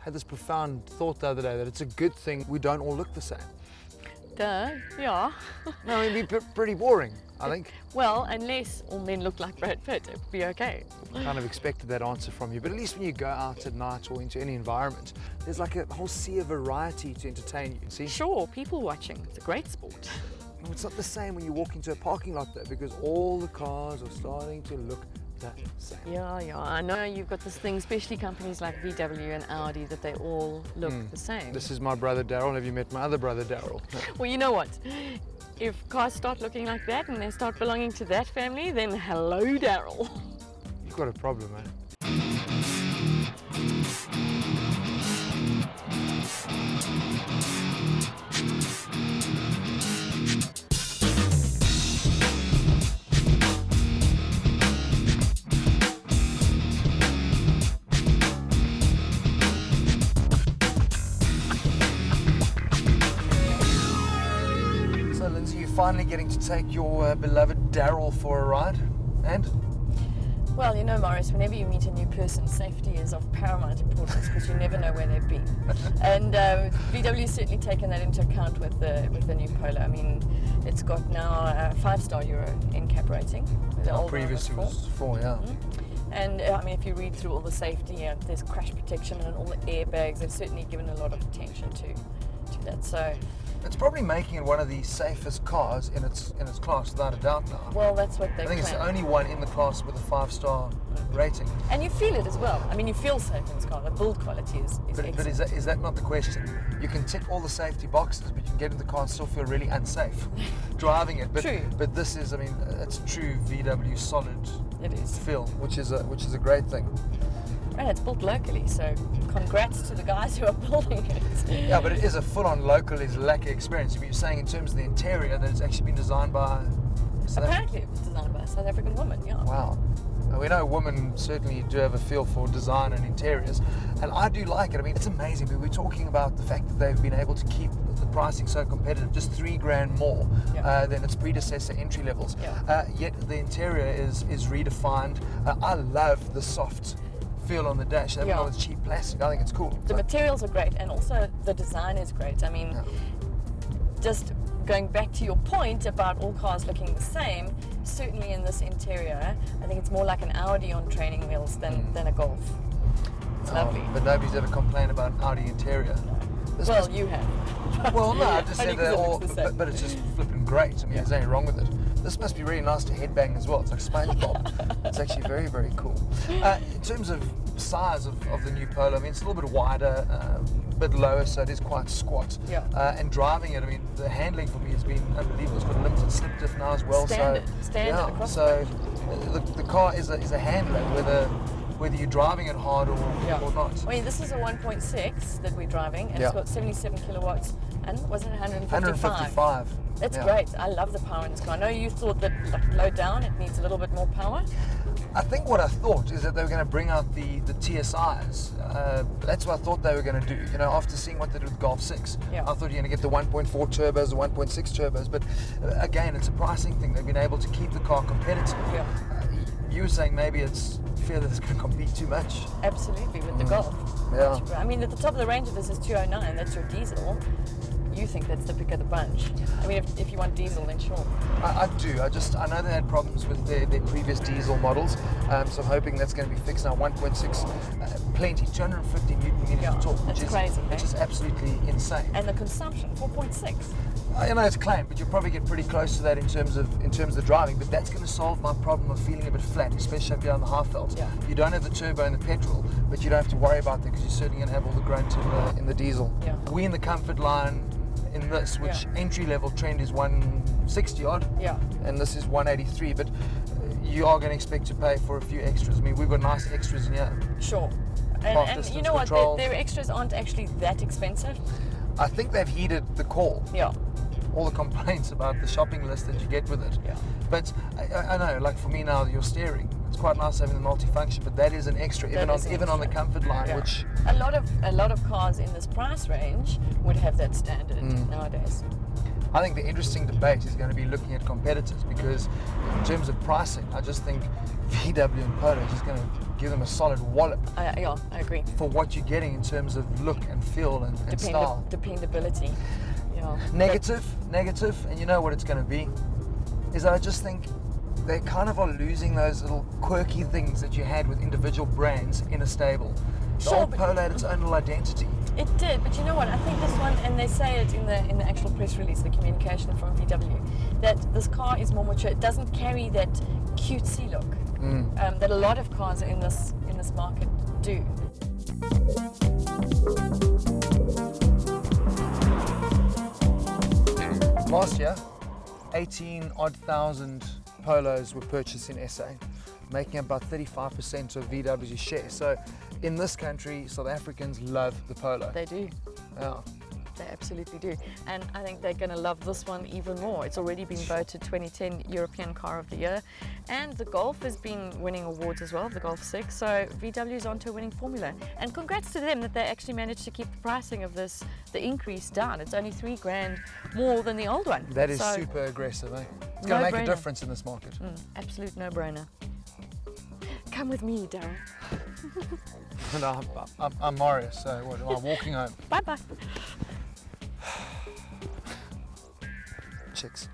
had this profound thought the other day that it's a good thing we don't all look the same. Duh, yeah. No, it'd be pretty boring, I think. Well, unless all men look like Brad Pitt, it would be okay. I kind of expected that answer from you, but at least when you go out at night or into any environment, there's like a whole sea of variety to entertain you, see? Sure, people watching, it's a great sport. No, it's not the same when you walk into a parking lot though, because all the cars are starting to look the same. Yeah, I know you've got this thing, especially companies like VW and Audi, that they all look the same. This is my brother Daryl. Have you met my other brother Daryl? Well, you know what? If cars start looking like that and they start belonging to that family, then hello, Daryl. You've got a problem, man. Finally getting to take your beloved Daryl for a ride, and? Well, you know, Morris, whenever you meet a new person, safety is of paramount importance because you never know where they've been. And VW's certainly taken that into account with the new Polo. I mean, it's got now a 5-star Euro NCAP rating. Previously was 4, yeah. And I mean, if you read through all the safety, there's crash protection and all the airbags. They've certainly given a lot of attention to that. So. It's probably making it one of the safest cars in its class, without a doubt now. Well, that's what they I think it's the only one in the class with a 5-star rating. And you feel it as well. I mean, you feel safe in this car. The build quality is excellent. But is that not the question? You can tick all the safety boxes, but you can get in the car and still feel really unsafe driving it. But, True. But this is, I mean, it's true VW solid feel, which is a great thing. And it's built locally, so congrats to the guys who are building it. Yeah, but it is a full-on local lacquer experience. You're saying in terms of the interior that it's actually been designed by... Apparently it was designed by a South African woman, yeah. Wow. We know women certainly do have a feel for design and interiors, and I do like it. I mean, it's amazing. We're talking about the fact that they've been able to keep the pricing so competitive, just $3,000 more than its predecessor entry levels. Yeah. Yet the interior is redefined. I love the soft feel on the dash. They have all this cheap plastic. I think it's cool. The materials are great, and also the design is great. I mean, just going back to your point about all cars looking the same, certainly in this interior, I think it's more like an Audi on training wheels than a Golf. It's lovely. But nobody's ever complained about an Audi interior. No. Well, you have. Well, no, I just said they're all, but it's just flipping great. I mean, there's nothing wrong with it. This must be really nice to headbang as well. It's like SpongeBob. It's actually very, very cool. In terms of size of the new Polo, I mean, it's a little bit wider, a bit lower, so it is quite squat. Yeah. And driving it, I mean, the handling for me has been unbelievable. It's got a limited slip diff now as well. Standard across so the car is a handler, whether you're driving it hard or not. I mean, this is a 1.6 that we're driving, and it's got 77 kilowatts, and wasn't it 155? That's great. I love the power in this car. I know you thought that low down it needs a little bit more power. I think what I thought is that they were going to bring out the TSIs. That's what I thought they were going to do. You know, after seeing what they did with Golf 6, I thought you're going to get the 1.4 turbos, the 1.6 turbos. But again, it's a pricing thing. They've been able to keep the car competitive. Yeah. You were saying maybe it's fear that it's going to compete too much. Absolutely, with the Golf. Yeah. I mean, at the top of the range of this is 209. That's your diesel. You think that's the pick of the bunch. I mean, if you want diesel, then sure. I do. I know they had problems with their previous diesel models, so I'm hoping that's going to be fixed now. 1.6, plenty, 250 newton meters of torque, which is absolutely insane. And the consumption, 4.6. I know it's claimed, but you'll probably get pretty close to that in terms of the driving. But that's going to solve my problem of feeling a bit flat, especially up here on the Highveld. Yeah. You don't have the turbo and the petrol, but you don't have to worry about that because you're certainly going to have all the grunt in the diesel. Yeah. We in the comfort line in this, which entry level trend is 160 odd, and this is 183. But you are going to expect to pay for a few extras. I mean, we've got nice extras in here. Sure. And you know what? Their extras aren't actually that expensive. I think they've heeded the call. Yeah. All the complaints about the shopping list that you get with it. Yeah. But I know, like for me now, your steering, it's quite nice having the multifunction, but that is an extra, even on the comfort line, which a lot of cars in this price range would have that standard nowadays. I think the interesting debate is going to be looking at competitors, because in terms of pricing, I just think VW and Polo are just going to give them a solid wallop Yeah, I agree. for what you're getting in terms of look and feel and style. Dependability. Yeah. Negative, and you know what it's going to be, is that I just think they kind of are losing those little quirky things that you had with individual brands in a stable. The Sure, old but- Polo had its own little identity. It did, but you know what? I think this one, and they say it in the actual press release, the communication from VW, that this car is more mature. It doesn't carry that cutesy look that a lot of cars in this market do. Last year, 18,000 Polos were purchased in SA, making about 35% of VW's share. So in this country, South Africans love the Polo. They do. Yeah. They absolutely do. And I think they're going to love this one even more. It's already been voted 2010 European Car of the Year. And the Golf has been winning awards as well, the Golf 6. So VW's onto a winning formula. And congrats to them that they actually managed to keep the pricing of the increase down. It's only $3,000 more than the old one. That is So, super aggressive, eh? It's going to make a no-brainer. difference in this market. Absolute no-brainer. Come with me, Darren. No, I'm Marius, so what, am I walking home? Bye-bye. Chicks.